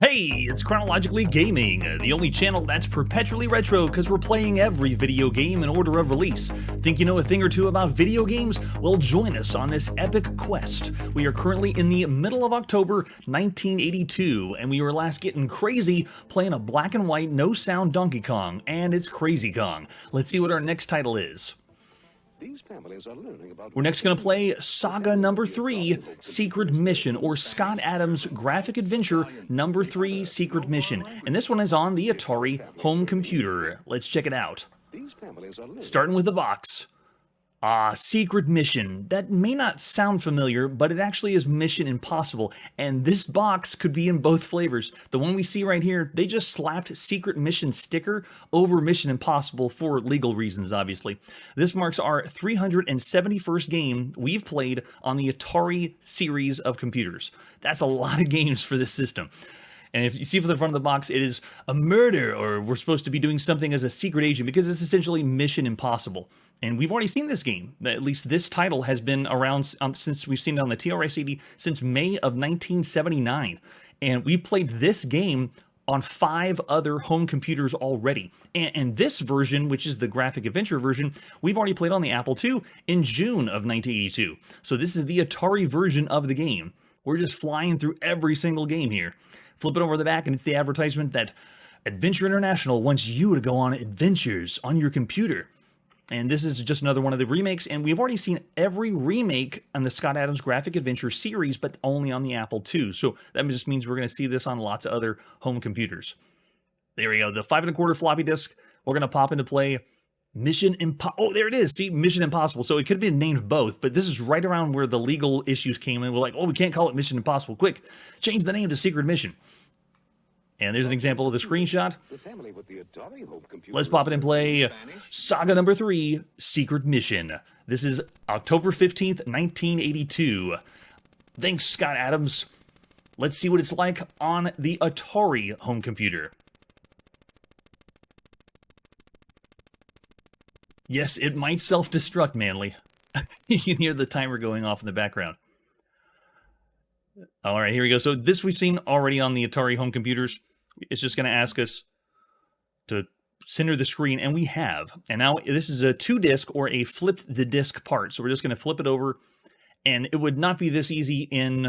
Hey, it's Chronologically Gaming, the only channel that's perpetually retro because we're playing every video game in order of release. Think you know a thing or two about video games? Well, join us on this epic quest. We are currently in the middle of October 1982, and we were last getting crazy playing a black and white no sound Donkey Kong, and it's Crazy Kong. Let's see what our next title is. We're next going to play Saga number 3, Secret Mission, or Scott Adams Graphic Adventure number 3, Secret Mission. And this one is on the Atari home computer. Let's check it out. Starting with the box. Secret Mission. That may not sound familiar, but it actually is Mission Impossible, and this box could be in both flavors. The one we see right here, they just slapped Secret Mission sticker over Mission Impossible for legal reasons, obviously. This marks our 371st game we've played on the Atari series of computers. That's a lot of games for this system. And if you see from the front of the box, it is a murder, or we're supposed to be doing something as a secret agent, because it's essentially Mission Impossible. And we've already seen this game. At least this title has been around since we've seen it on the TRS-80 since May of 1979. And we played this game on 5 other home computers already. And this version, which is the graphic adventure version, we've already played on the Apple II in June of 1982. So this is the Atari version of the game. We're just flying through every single game here. Flip it over the back, and it's the advertisement that Adventure International wants you to go on adventures on your computer. And this is just another one of the remakes, and we've already seen every remake on the Scott Adams Graphic Adventure series, but only on the Apple II. So that just means we're going to see this on lots of other home computers. There we go, the 5 1/4 floppy disk. We're going to pop into play Mission Impossible. Oh, there it is. See, Mission Impossible. So it could have been named both, but this is right around where the legal issues came in. We're like, oh, we can't call it Mission Impossible. Quick, change the name to Secret Mission. And there's an example of the screenshot. Let's pop it and play Saga number 3, Secret Mission. This is October 15th, 1982. Thanks, Scott Adams. Let's see what it's like on the Atari home computer. Yes, it might self-destruct, Manly. You can hear the timer going off in the background. All right, here we go. So this we've seen already on the Atari home computers. It's just going to ask us to center the screen, and we have. And now this is a 2-disc or a flipped the disc part. So we're just going to flip it over, and it would not be this easy in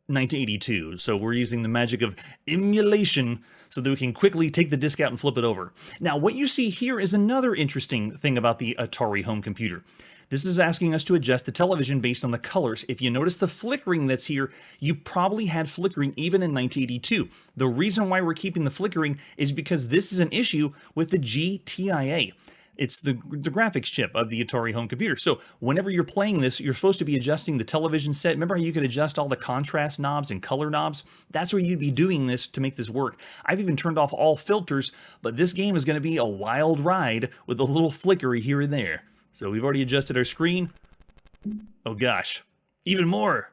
1982. So we're using the magic of emulation so that we can quickly take the disc out and flip it over. Now, what you see here is another interesting thing about the Atari home computer. This is asking us to adjust the television based on the colors. If you notice the flickering that's here, you probably had flickering even in 1982. The reason why we're keeping the flickering is because this is an issue with the GTIA. It's the graphics chip of the Atari home computer. So whenever you're playing this, you're supposed to be adjusting the television set. Remember how you could adjust all the contrast knobs and color knobs? That's where you'd be doing this to make this work. I've even turned off all filters, but this game is going to be a wild ride with a little flickery here and there. So we've already adjusted our screen. Oh gosh, even more.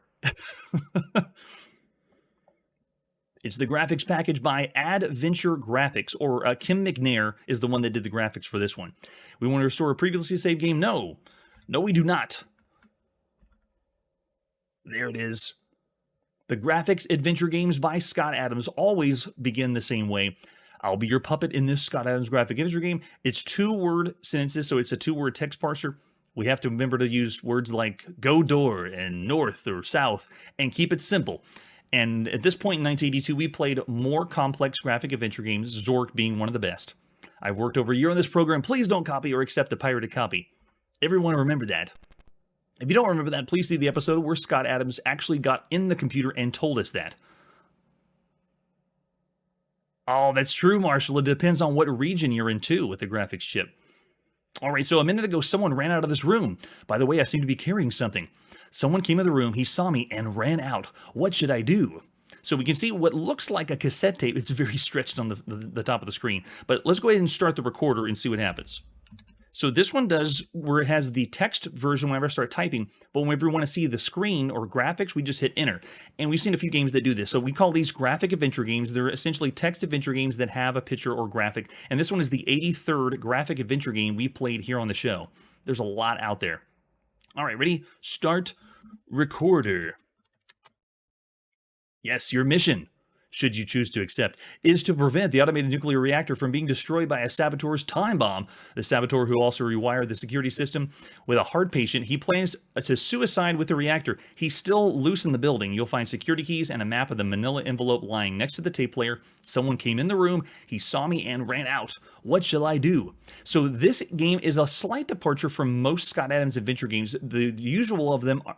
It's the graphics package by Adventure Graphics, or Kim McNair is the one that did the graphics for this one. We want to restore a previously saved game? No. No, we do not. There it is. The graphics adventure games by Scott Adams always begin the same way. I'll be your puppet in this Scott Adams graphic adventure game. It's 2-word sentences, so it's a 2-word text parser. We have to remember to use words like go door and north or south and keep it simple. And at this point in 1982, we played more complex graphic adventure games, Zork being one of the best. I've worked over a year on this program. Please don't copy or accept a pirated copy. Everyone remember that. If you don't remember that, please see the episode where Scott Adams actually got in the computer and told us that. Oh, that's true, Marshall. It depends on what region you're in, too, with the graphics chip. All right, so a minute ago, someone ran out of this room. By the way, I seem to be carrying something. Someone came in the room, he saw me, and ran out. What should I do? So we can see what looks like a cassette tape. It's very stretched on the top of the screen. But let's go ahead and start the recorder and see what happens. So this one does, where it has the text version whenever I start typing, but whenever we want to see the screen or graphics, we just hit enter. And we've seen a few games that do this. So we call these graphic adventure games. They're essentially text adventure games that have a picture or graphic. And this one is the 83rd graphic adventure game we played here on the show. There's a lot out there. All right, ready? Start recorder. Yes, your mission. should you choose to accept, is to prevent the automated nuclear reactor from being destroyed by a saboteur's time bomb. The saboteur, who also rewired the security system with a heart patient, he plans to suicide with the reactor. He's still loose in the building. You'll find security keys and a map of the manila envelope lying next to the tape player. Someone came in the room, he saw me and ran out. What shall I do? So this game is a slight departure from most Scott Adams adventure games. The usual of them are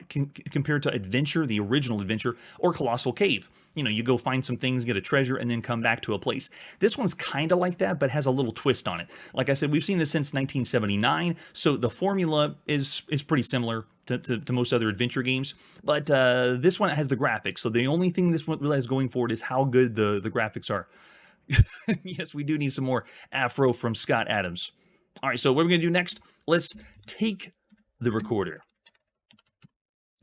compared to Adventure, the original Adventure, or Colossal Cave. You know, you go find some things, get a treasure, and then come back to a place. This one's kind of like that, but has a little twist on it. Like I said, we've seen this since 1979, so the formula is pretty similar to most other adventure games. But this one has the graphics, so the only thing this one really has going for it is how good the graphics are. Yes, we do need some more Afro from Scott Adams. All right, so what we're going to do next, let's take the recorder.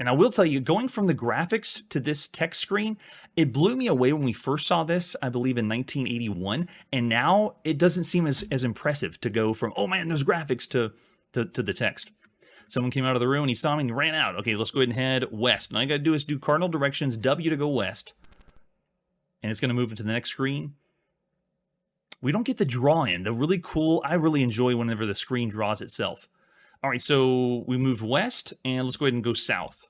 And I will tell you, going from the graphics to this text screen, it blew me away when we first saw this, I believe in 1981, and now it doesn't seem as impressive to go from, oh man, there's graphics, to the text. Someone came out of the room and he saw me and he ran out. Okay, let's go ahead and head west. And all I got to do is do cardinal directions, W to go west. And it's going to move into the next screen. We don't get the draw in. The really cool, I really enjoy whenever the screen draws itself. All right, so we moved west, and let's go ahead and go south.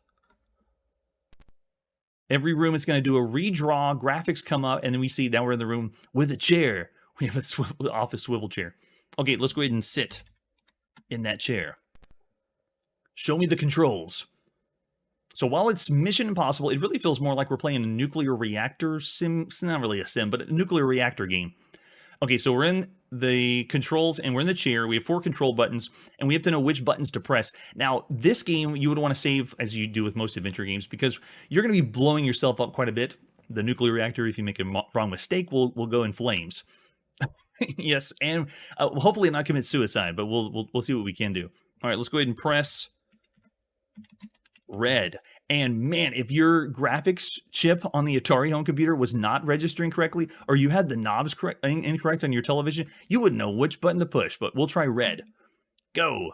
Every room is going to do a redraw, graphics come up, and then we see now we're in the room with a chair. We have a office swivel chair. Okay, let's go ahead and sit in that chair. Show me the controls. So while it's Mission Impossible, it really feels more like we're playing a nuclear reactor sim. It's not really a sim, but a nuclear reactor game. Okay, so we're in the controls and we're in the chair. We have 4 control buttons, and we have to know which buttons to press. Now, this game you would want to save, as you do with most adventure games, because you're going to be blowing yourself up quite a bit. The nuclear reactor, if you make a wrong mistake, will go in flames. Yes, and hopefully not commit suicide, but we'll see what we can do. All right, let's go ahead and press red. And man, if your graphics chip on the Atari home computer was not registering correctly, or you had the knobs incorrect on your television, you wouldn't know which button to push, but we'll try red. Go.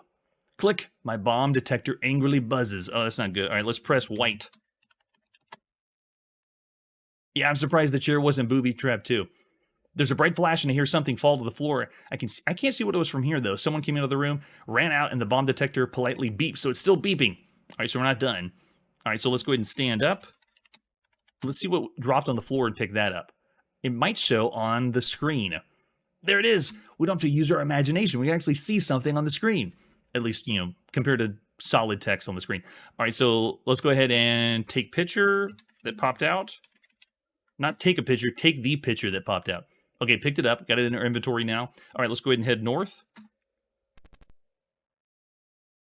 Click. My bomb detector angrily buzzes. Oh, that's not good. All right, let's press white. Yeah, I'm surprised the chair wasn't booby-trapped too. There's a bright flash and I hear something fall to the floor. I can't see what it was from here though. Someone came into the room, ran out, and the bomb detector politely beeps, so it's still beeping. All right, so we're not done. All right, so let's go ahead and stand up. Let's see what dropped on the floor and pick that up. It might show on the screen. There it is. We don't have to use our imagination. We can actually see something on the screen. At least, you know, compared to solid text on the screen. All right, so let's go ahead and take picture that popped out. Not take a picture, take the picture that popped out. Okay, picked it up. Got it in our inventory now. All right, let's go ahead and head north.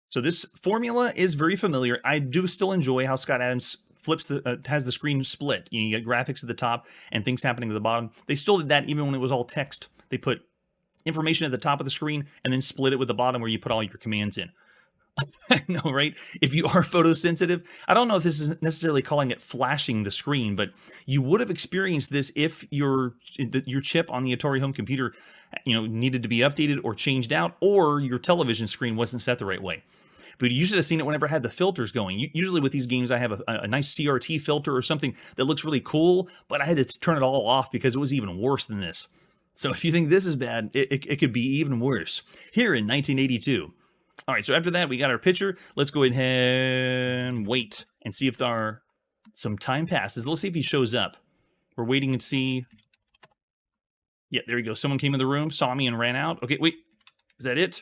So this formula is very familiar. I do still enjoy how Scott Adams flips has the screen split. You get graphics at the top and things happening at the bottom. They still did that even when it was all text. They put information at the top of the screen and then split it with the bottom where you put all your commands in. I know, right? If you are photosensitive, I don't know if this is necessarily calling it flashing the screen, but you would have experienced this if your chip on the Atari home computer, you know, needed to be updated or changed out, or your television screen wasn't set the right way. But you should have seen it whenever I had the filters going. Usually with these games, I have a nice CRT filter or something that looks really cool, but I had to turn it all off because it was even worse than this. So if you think this is bad, it could be even worse. Here in 1982. All right, so after that, we got our picture. Let's go ahead and wait and see if some time passes. Let's see if he shows up. We're waiting and see. Yeah, there we go. Someone came in the room, saw me, and ran out. Okay, wait. Is that it?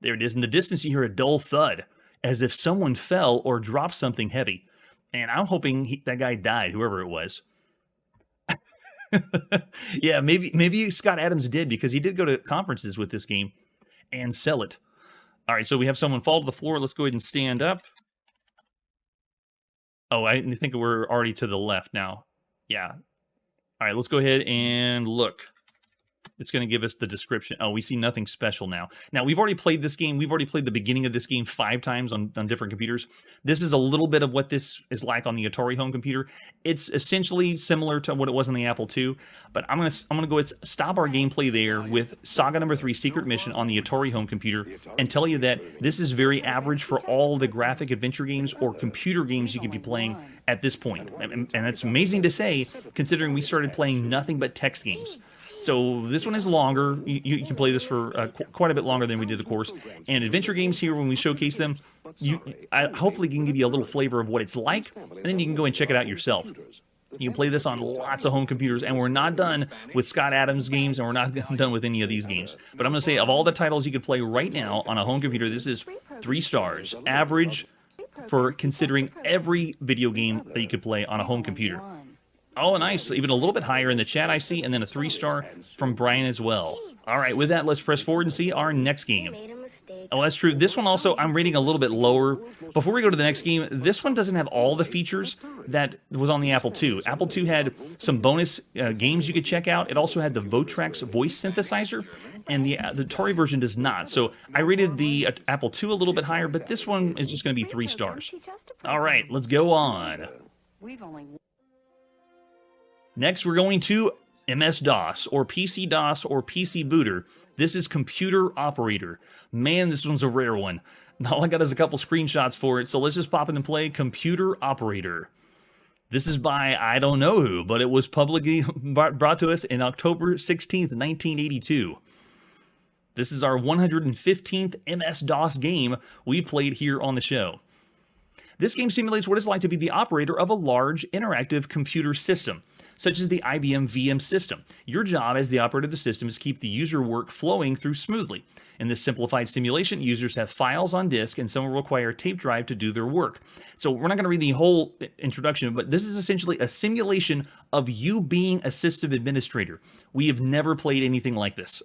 There it is. In the distance, you hear a dull thud, as if someone fell or dropped something heavy. And I'm hoping that guy died, whoever it was. Yeah, maybe Scott Adams did, because he did go to conferences with this game and sell it. All right, so we have someone fall to the floor. Let's go ahead and stand up. Oh, I think we're already to the left now. Yeah. All right, let's go ahead and look. It's going to give us the description. Oh, we see nothing special now. Now, we've already played this game. We've already played the beginning of this game 5 times on different computers. This is a little bit of what this is like on the Atari home computer. It's essentially similar to what it was on the Apple II, but I'm gonna go ahead and stop our gameplay there with Saga number 3 Secret Mission on the Atari home computer and tell you that this is very average for all the graphic adventure games or computer games you could be playing at this point. And that's amazing to say, considering we started playing nothing but text games. So this one is longer. You can play this for quite a bit longer than we did, of course. And adventure games here, when we showcase them, I hopefully can give you a little flavor of what it's like, and then you can go and check it out yourself. You can play this on lots of home computers, and we're not done with Scott Adams games, and we're not done with any of these games. But I'm going to say, of all the titles you could play right now on a home computer, this is 3 stars. Average for considering every video game that you could play on a home computer. Oh, nice. Even a little bit higher in the chat, I see, and then a 3-star from Brian as well. All right, with that, let's press forward and see our next game. Oh, that's true. This one also, I'm rating a little bit lower. Before we go to the next game, this one doesn't have all the features that was on the Apple II. Apple II had some bonus games you could check out. It also had the Votrex voice synthesizer, and the Atari version does not. So I rated the Apple II a little bit higher, but this one is just going to be 3 stars. All right, let's go on. Next, we're going to MS-DOS, or PC-DOS, or PC Booter. This is Computer Operator. Man, this one's a rare one. All I got is a couple screenshots for it, so let's just pop in and play Computer Operator. This is by I don't know who, but it was publicly brought to us in October 16th, 1982. This is our 115th MS-DOS game we played here on the show. This game simulates what it's like to be the operator of a large interactive computer system, such as the IBM VM system. Your job as the operator of the system is to keep the user work flowing through smoothly. In this simplified simulation, users have files on disk, and some will require a tape drive to do their work. So we're not going to read the whole introduction, but this is essentially a simulation of you being a system administrator. We have never played anything like this.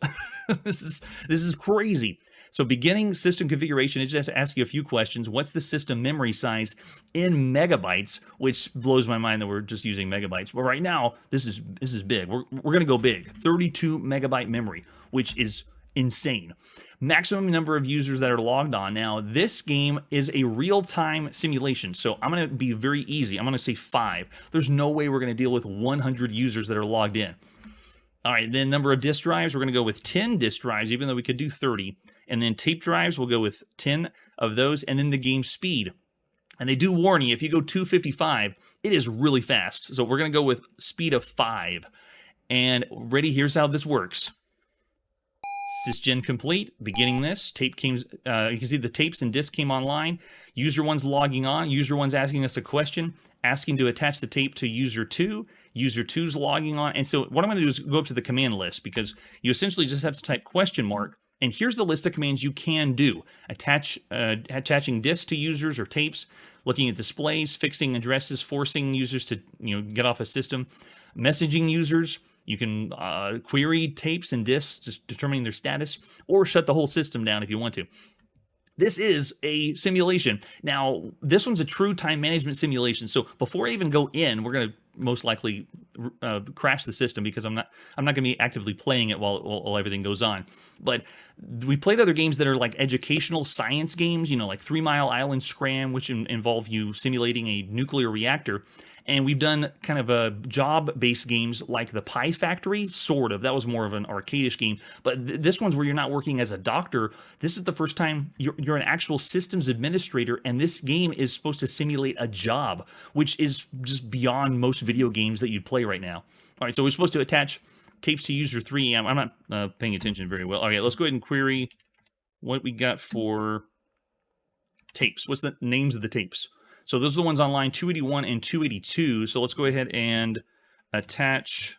This is crazy. So beginning system configuration, it just asks you a few questions. What's the system memory size in megabytes? Which blows my mind that we're just using megabytes. But right now, this is big. We're going to go big. 32 megabyte memory, which is insane. Maximum number of users that are logged on. Now, this game is a real-time simulation, so I'm going to be very easy. I'm going to say 5. There's no way we're going to deal with 100 users that are logged in. All right, then number of disk drives, we're going to go with 10 disk drives, even though we could do 30. And then tape drives, we'll go with 10 of those, and then the game speed. And they do warn you, if you go 255, it is really fast. So we're going to go with speed of 5. And ready, here's how this works. Sysgen complete, beginning this. Tape came, you can see the tapes and disc came online. User 1's logging on. User 1's asking us a question, asking to attach the tape to user 2. User 2's logging on. And so what I'm going to do is go up to the command list, because you essentially just have to type question mark. And here's the list of commands you can do. Attaching disks to users or tapes, looking at displays, fixing addresses, forcing users to get off a system, messaging users. You can query tapes and disks, just determining their status, or shut the whole system down if you want to. This is a simulation. Now, this one's a true time management simulation. So before I even go in, we're going to most likely crash the system, because I'm not going to be actively playing it while everything goes on. But we played other games that are like educational science games, like 3 Mile Island Scram, which involve you simulating a nuclear reactor. And we've done kind of a job-based games like the Pie Factory, sort of. That was more of an arcade-ish game. But this one's where you're not working as a doctor. This is the first time you're an actual systems administrator, and this game is supposed to simulate a job, which is just beyond most video games that you'd play right now. All right, so we're supposed to attach tapes to user 3. I'm not paying attention very well. All right, let's go ahead and query what we got for tapes. What's the names of the tapes? So those are the ones on line 281 and 282. So let's go ahead and attach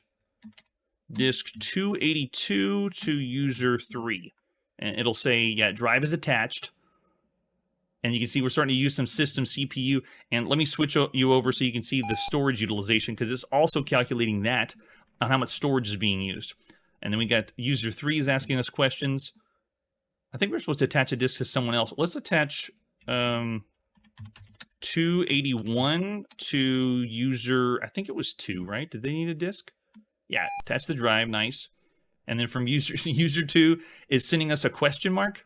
disk 282 to user 3. And it'll say, yeah, drive is attached. And you can see we're starting to use some system CPU. And let me switch you over so you can see the storage utilization, because it's also calculating that on how much storage is being used. And then we got user 3 is asking us questions. I think we're supposed to attach a disk to someone else. Let's attach 281 to user, I think it was 2, right? Did they need a disk? Yeah, attach the drive, nice. And then from user 2 is sending us a question mark.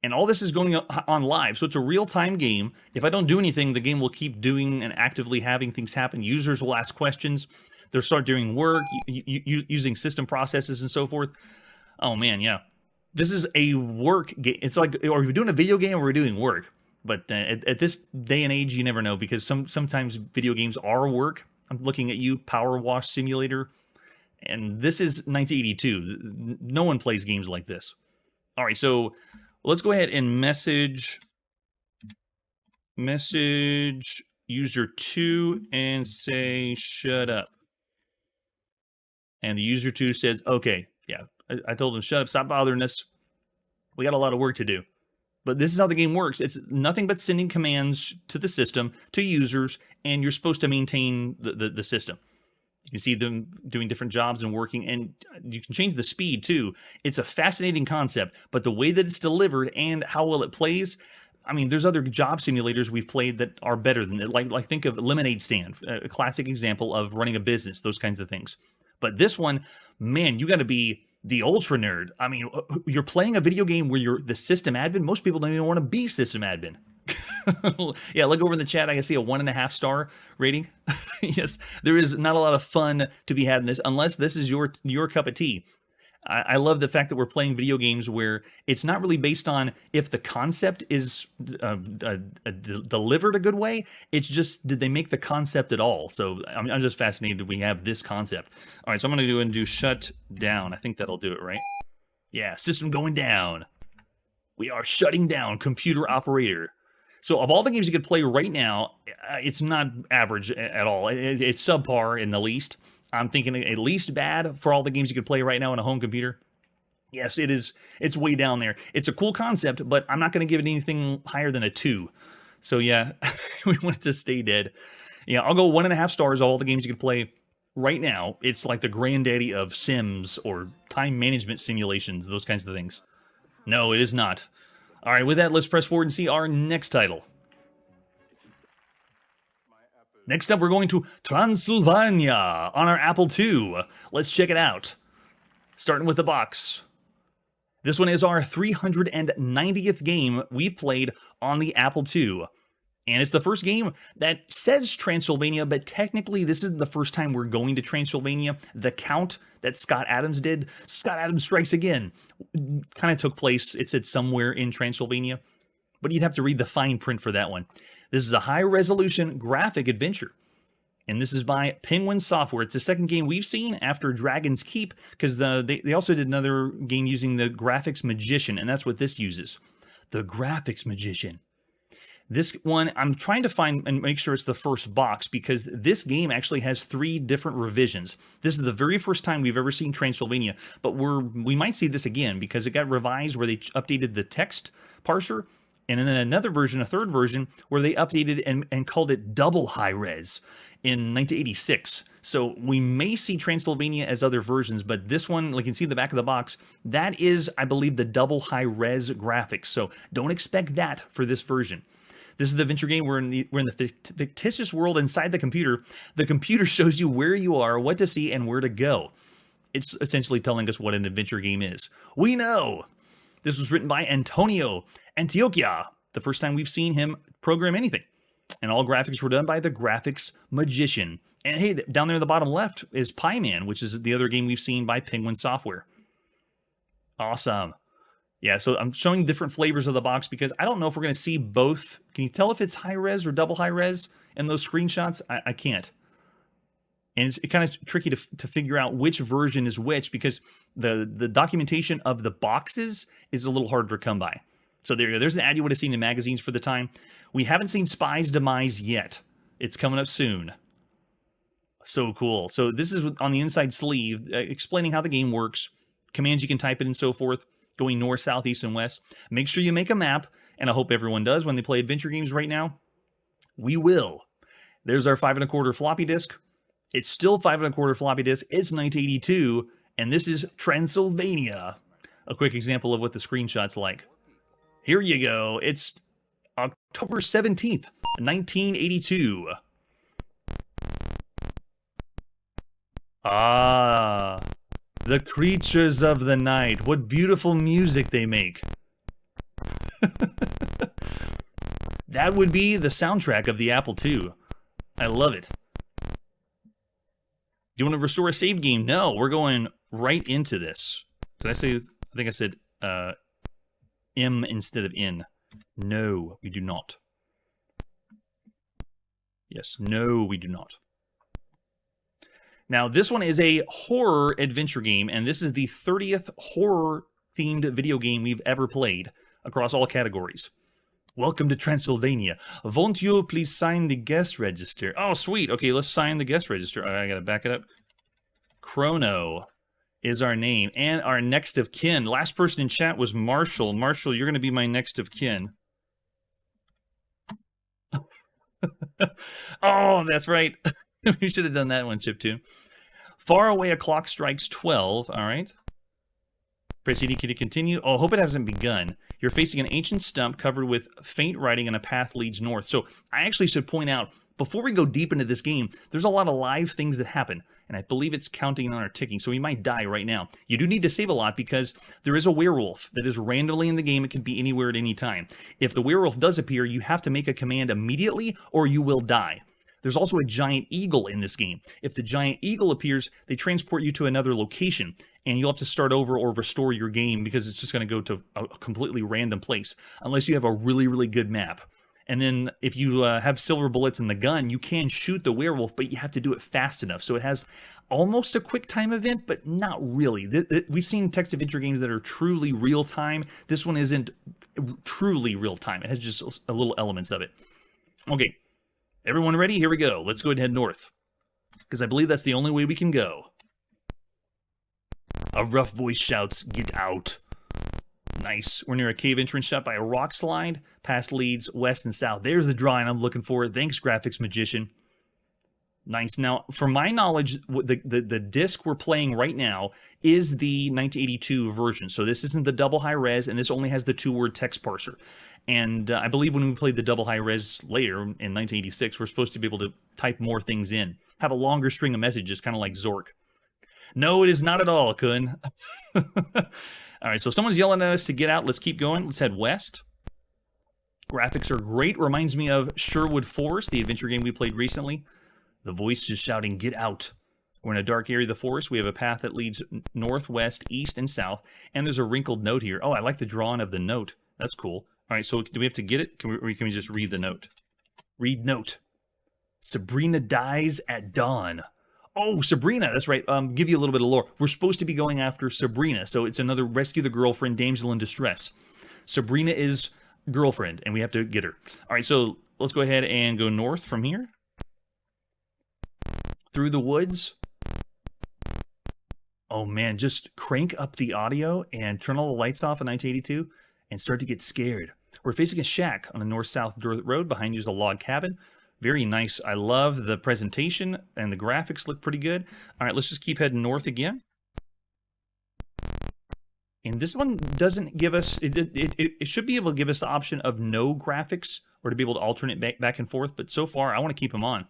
And all this is going on live, so it's a real-time game. If I don't do anything, the game will keep doing and actively having things happen. Users will ask questions. They'll start doing work, using system processes and so forth. Oh, man, yeah. This is a work game. It's like, are we doing a video game or are we doing work? But at this day and age, you never know, because sometimes video games are work. I'm looking at you, Power Wash Simulator. And this is 1982. No one plays games like this. All right, so let's go ahead and message user 2 and say, shut up. And the user 2 says, okay, yeah, I told him, shut up, stop bothering us. We got a lot of work to do. But this is how the game works. It's nothing but sending commands to the system, to users, and you're supposed to maintain the system. You can see them doing different jobs and working, and you can change the speed too. It's a fascinating concept, but the way that it's delivered and how well it plays, I mean, there's other job simulators we've played that are better than it. Like think of Lemonade Stand, a classic example of running a business, those kinds of things. But this one, man, you got to be the ultra nerd. I mean, you're playing a video game where you're the system admin. Most people don't even want to be system admin. Yeah, look over in the chat. I can see a 1.5 star rating. Yes, there is not a lot of fun to be had in this unless this is your cup of tea. I love the fact that we're playing video games where it's not really based on if the concept is delivered a good way. It's just, did they make the concept at all? So I'm just fascinated that we have this concept. All right, so I'm going to go and do shut down. I think that'll do it, right? Yeah, system going down. We are shutting down computer operator. So of all the games you could play right now, it's not average at all. It's subpar in the least. I'm thinking at least bad for all the games you could play right now on a home computer. Yes, it is. It's way down there. It's a cool concept, but I'm not going to give it anything higher than a 2. So yeah, we want it to stay dead. Yeah, I'll go 1.5 stars, all the games you could play right now. It's like the granddaddy of Sims or time management simulations, those kinds of things. No, it is not. All right, with that, let's press forward and see our next title. Next up, we're going to Transylvania on our Apple II. Let's check it out. Starting with the box. This one is our 390th game we've played on the Apple II. And it's the first game that says Transylvania, but technically this isn't the first time we're going to Transylvania. The count that Scott Adams did, Scott Adams Strikes Again, kind of took place, it said somewhere in Transylvania. But you'd have to read the fine print for that one. This is a high-resolution graphic adventure. And this is by Penguin Software. It's the second game we've seen after Dragon's Keep, because they also did another game using the Graphics Magician, and that's what this uses. The Graphics Magician. This one, I'm trying to find and make sure it's the first box, because this game actually has 3 different revisions. This is the very first time we've ever seen Transylvania, but we might see this again, because it got revised where they updated the text parser, and then another version, a third version, where they updated and called it double high-res in 1986. So we may see Transylvania as other versions, but this one, like you can see the back of the box, that is, I believe, the double high-res graphics. So don't expect that for this version. This is the adventure game. We're in the fictitious world inside the computer. The computer shows you where you are, what to see, and where to go. It's essentially telling us what an adventure game is. We know! This was written by Antonio Antioquia, the first time we've seen him program anything. And all graphics were done by the Graphics Magician. And hey, down there in the bottom left is Pie Man, which is the other game we've seen by Penguin Software. Awesome. Yeah, so I'm showing different flavors of the box because I don't know if we're going to see both. Can you tell if it's high-res or double high-res in those screenshots? I can't. And it's kind of tricky to figure out which version is which, because the documentation of the boxes is a little harder to come by. So there's an ad you would have seen in magazines for the time. We haven't seen Spy's Demise yet. It's coming up soon. So cool. So this is on the inside sleeve, explaining how the game works, commands you can type it and so forth, going north, south, east, and west. Make sure you make a map, and I hope everyone does when they play adventure games right now. We will. There's our 5 1/4 floppy disk. It's still 5 1/4 floppy disk. It's 1982, and this is Transylvania. A quick example of what the screenshot's like. Here you go. It's October 17th, 1982. Ah, The creatures of the night. What beautiful music they make. That would be the soundtrack of the Apple II. I love it. Do you want to restore a saved game? No, we're going right into this. Did I say, I think I said M instead of N. No, we do not. Yes, no, we do not. Now, this one is a horror adventure game, and this is the 30th horror-themed video game we've ever played across all categories. Welcome to Transylvania. Won't you please sign the guest register? Oh, sweet. Okay, let's sign the guest register. I gotta back it up. Chrono is our name, and our next of kin. Last person in chat was Marshall. Marshall, you're gonna be my next of kin. Oh, that's right. We should have done that one, Chiptune. Far away, a clock strikes 12. All right. Press ED key to continue. Oh, hope it hasn't begun. You're facing an ancient stump covered with faint writing and a path leads north. So I actually should point out, before we go deep into this game, there's a lot of live things that happen. And I believe it's counting on our ticking, so we might die right now. You do need to save a lot because there is a werewolf that is randomly in the game. It can be anywhere at any time. If the werewolf does appear, you have to make a command immediately or you will die. There's also a giant eagle in this game. If the giant eagle appears, they transport you to another location, and you'll have to start over or restore your game because it's just going to go to a completely random place, unless you have a really, really good map. And then if you have silver bullets in the gun, you can shoot the werewolf, but you have to do it fast enough. So it has almost a quick time event, but not really. We've seen text adventure games that are truly real time. This one isn't truly real time. It has just a little elements of it. Okay, everyone ready? Here we go. Let's go ahead and head north, because I believe that's the only way we can go. A rough voice shouts, "Get out." Nice. We're near a cave entrance shut by a rock slide. Past leads west and south. There's the drawing I'm looking for. Thanks, graphics magician. Nice. Now, from my knowledge, the disc we're playing right now is the 1982 version. So this isn't the double high res, and this only has the 2-word text parser. And I believe when we played the double high res later in 1986, we're supposed to be able to type more things in. Have a longer string of messages, kind of like Zork. No, it is not at all, Kun. All right, so someone's yelling at us to get out. Let's keep going. Let's head west. Graphics are great. Reminds me of Sherwood Forest, the adventure game we played recently. The voice is shouting, "Get out." We're in a dark area of the forest. We have a path that leads northwest, east, and south. And there's a wrinkled note here. Oh, I like the drawing of the note. That's cool. All right, so do we have to get it? Or can we just read the note? Read note. Sabrina dies at dawn. Oh, Sabrina, that's right. Give you a little bit of lore. We're supposed to be going after Sabrina, so it's another rescue the girlfriend, damsel in distress. Sabrina is girlfriend, and we have to get her. All right, so let's go ahead and go north from here. Through the woods. Oh, man, just crank up the audio and turn all the lights off in 1982 and start to get scared. We're facing a shack on a north-south dirt road. Behind you is a log cabin. Very nice. I love the presentation, and the graphics look pretty good. All right, let's just keep heading north again. And this one doesn't give us... It should be able to give us the option of no graphics or to be able to alternate back and forth, but so far, I want to keep them on.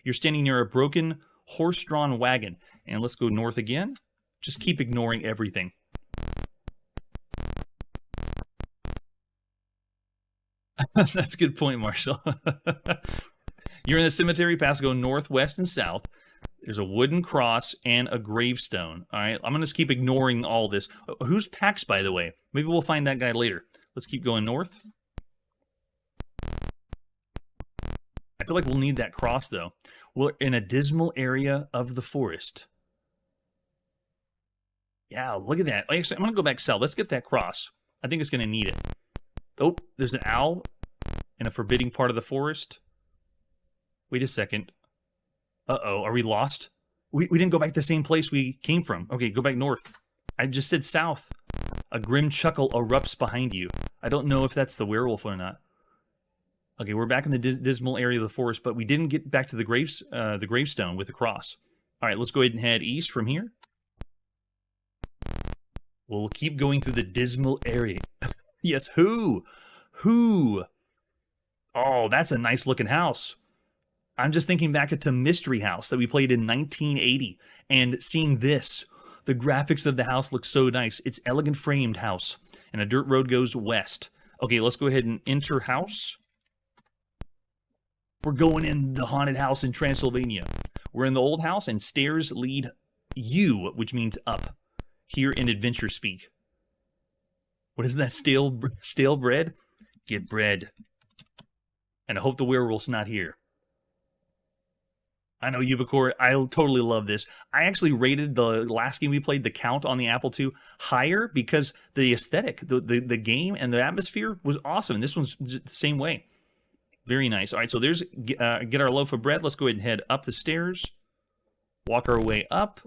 You're standing near a broken horse-drawn wagon. And let's go north again. Just keep ignoring everything. That's a good point, Marshall. You're in the cemetery, paths go northwest and south. There's a wooden cross and a gravestone. All right, I'm going to just keep ignoring all this. Who's Pax, by the way? Maybe we'll find that guy later. Let's keep going north. I feel like we'll need that cross, though. We're in a dismal area of the forest. Yeah, look at that. Actually, I'm going to go back south. Let's get that cross. I think it's going to need it. Oh, there's an owl in a forbidding part of the forest. Wait a second. Uh-oh, are we lost? We didn't go back to the same place we came from. Okay, go back north. I just said south. A grim chuckle erupts behind you. I don't know if that's the werewolf or not. Okay, we're back in the dismal area of the forest, but we didn't get back to the gravestone with the cross. All right, let's go ahead and head east from here. We'll keep going through the dismal area. Yes, who? Who? Oh, that's a nice looking house. I'm just thinking back to Mystery House that we played in 1980 and seeing this The graphics of the house look so nice. It's elegant framed house, and a dirt road goes west. Okay, let's go ahead and enter house. We're going in the haunted house in Transylvania. We're in the old house, and stairs lead U, which means up, here in adventure speak. What is that, stale bread? Get bread. And I hope the werewolf's not here. I know, Ubicore, I totally love this. I actually rated the last game we played, The Count, on the Apple II higher because the aesthetic, the game, and the atmosphere was awesome. And this one's the same way. Very nice. All right, so there's get our loaf of bread. Let's go ahead and head up the stairs. Walk our way up.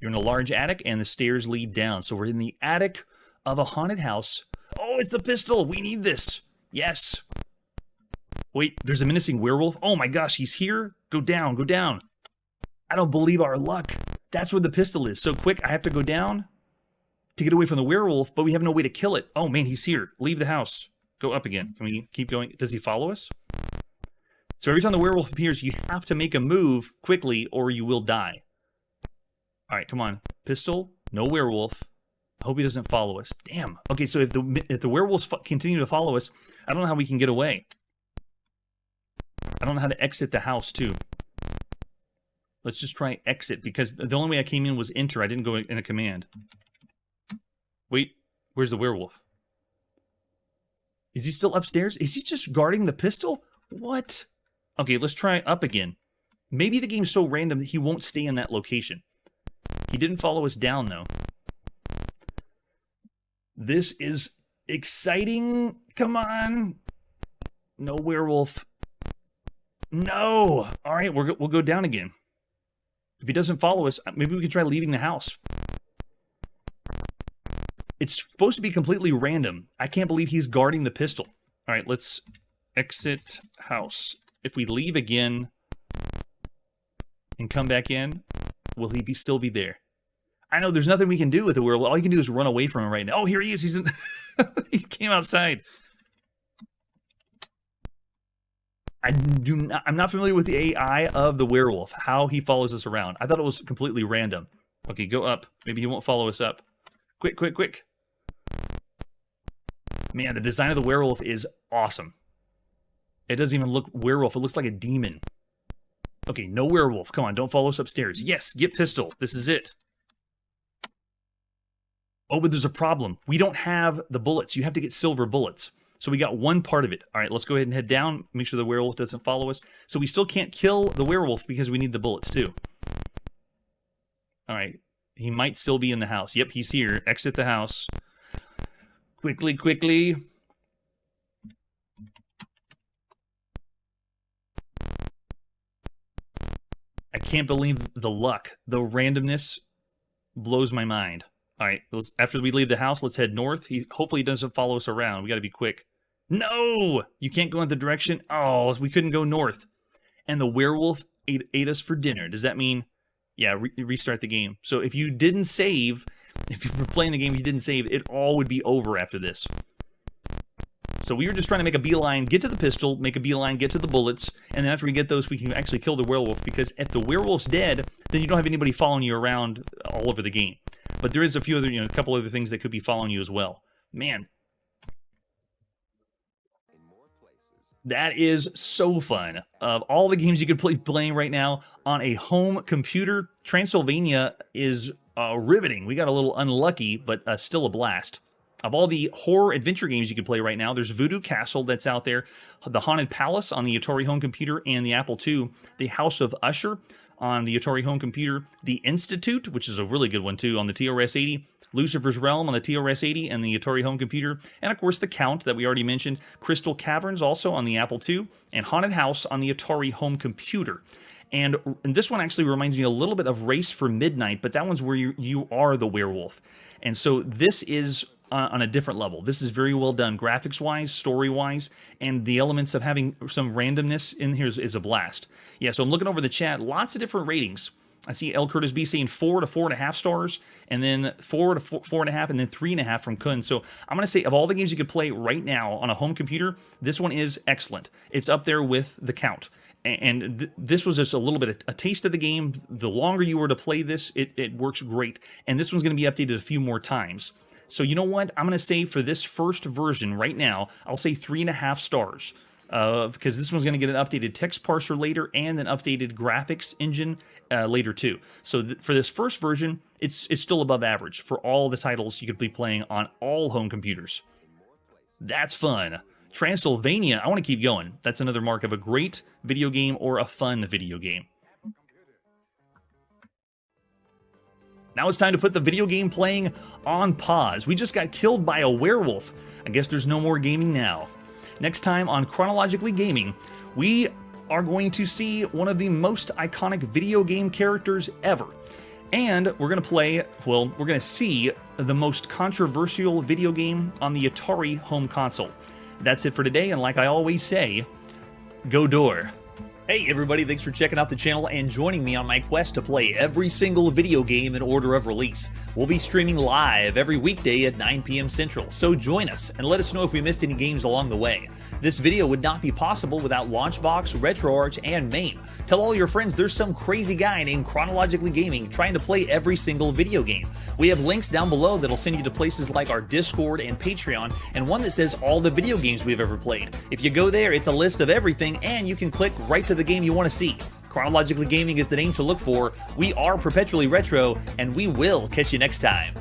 You're in a large attic, and the stairs lead down. So we're in the attic of a haunted house. Oh, it's the pistol. We need this. Yes. Wait, there's a menacing werewolf. Oh my gosh, he's here. Go down, go down. I don't believe our luck. That's where the pistol is. So quick, I have to go down to get away from the werewolf, but we have no way to kill it. Oh man, he's here. Leave the house. Go up again. Can we keep going? Does he follow us? So every time the werewolf appears, you have to make a move quickly or you will die. All right, come on. Pistol, no werewolf. I hope he doesn't follow us. Damn. Okay, so if the werewolves continue to follow us, I don't know how we can get away. I don't know how to exit the house, too. Let's just try exit, because the only way I came in was enter. I didn't go in a command. Wait, where's the werewolf? Is he still upstairs? Is he just guarding the pistol? What? Okay, let's try up again. Maybe the game's so random that he won't stay in that location. He didn't follow us down, though. This is exciting. Come on. No werewolf. No. All right, we'll go down again. If he doesn't follow us, maybe we can try leaving the house. It's supposed to be completely random. I can't believe he's guarding the pistol. All right, let's exit house. If we leave again and come back in, will he still be there? I know there's nothing we can do with the werewolf. All you can do is run away from him right now. Oh, here he is. He's in. He came outside. I'm not familiar with the AI of the werewolf, how he follows us around. I thought it was completely random. Okay, go up. Maybe he won't follow us up. Quick, quick, quick. Man, the design of the werewolf is awesome. It doesn't even look werewolf. It looks like a demon. Okay, no werewolf. Come on, don't follow us upstairs. Yes, get pistol. This is it. Oh, but there's a problem. We don't have the bullets. You have to get silver bullets. So we got one part of it. All right, let's go ahead and head down. Make sure the werewolf doesn't follow us. So we still can't kill the werewolf because we need the bullets too. All right, he might still be in the house. Yep, he's here. Exit the house. Quickly, quickly. I can't believe the luck. The randomness blows my mind. All right, after we leave the house, let's head north. Hopefully he doesn't follow us around. We got to be quick. No! You can't go in the direction. Oh, we couldn't go north. And the werewolf ate us for dinner. Does that mean, yeah, restart the game? So if you didn't save, if you were playing the game, you didn't save, it all would be over after this. So we were just trying to make a beeline, get to the pistol, make a beeline, get to the bullets, and then after we get those, we can actually kill the werewolf, because if the werewolf's dead, then you don't have anybody following you around all over the game. But there is a few other, a couple other things that could be following you as well. Man. That is so fun. Of all the games you could play playing right now on a home computer, Transylvania is riveting. We got a little unlucky, but still a blast. Of all the horror adventure games you can play right now, there's Voodoo Castle that's out there, The Haunted Palace on the Atari home computer and the Apple II, The House of Usher on the Atari home computer, The Institute, which is a really good one too, on the TRS-80, Lucifer's Realm on the TRS-80 and the Atari home computer, and of course The Count that we already mentioned, Crystal Caverns also on the Apple II, and Haunted House on the Atari home computer. And this one actually reminds me a little bit of Race for Midnight, but that one's where you are the werewolf. And so this is on a different level. This is very well done graphics-wise, story-wise, and the elements of having some randomness in here is a blast. Yeah, so I'm looking over the chat, lots of different ratings. I see L. Curtis B saying 4 to 4.5 stars, and then 4 to 4.5, and then 3.5 from Kun. So I'm going to say, of all the games you could play right now on a home computer, this one is excellent. It's up there with The Count. And this was just a little bit of a taste of the game. The longer you were to play this, it works great. And this one's going to be updated a few more times. So you know what? I'm going to say for this first version right now, I'll say 3.5 stars. Because this one's going to get an updated text parser later and an updated graphics engine later too. So for this first version, it's still above average for all the titles you could be playing on all home computers. That's fun. Transylvania, I want to keep going. That's another mark of a great video game or a fun video game. Now it's time to put the video game playing on pause. We just got killed by a werewolf. I guess there's no more gaming now. Next time on Chronologically Gaming, we are going to see one of the most iconic video game characters ever. And we're going to play, well, we're going to see the most controversial video game on the Atari home console. That's it for today, and like I always say, go door. Hey everybody, thanks for checking out the channel and joining me on my quest to play every single video game in order of release. We'll be streaming live every weekday at 9 p.m. Central, so join us and let us know if we missed any games along the way. This video would not be possible without Launchbox, RetroArch, and MAME. Tell all your friends there's some crazy guy named Chronologically Gaming trying to play every single video game. We have links down below that'll send you to places like our Discord and Patreon, and one that says all the video games we've ever played. If you go there, it's a list of everything, and you can click right to the game you want to see. Chronologically Gaming is the name to look for. We are perpetually retro, and we will catch you next time.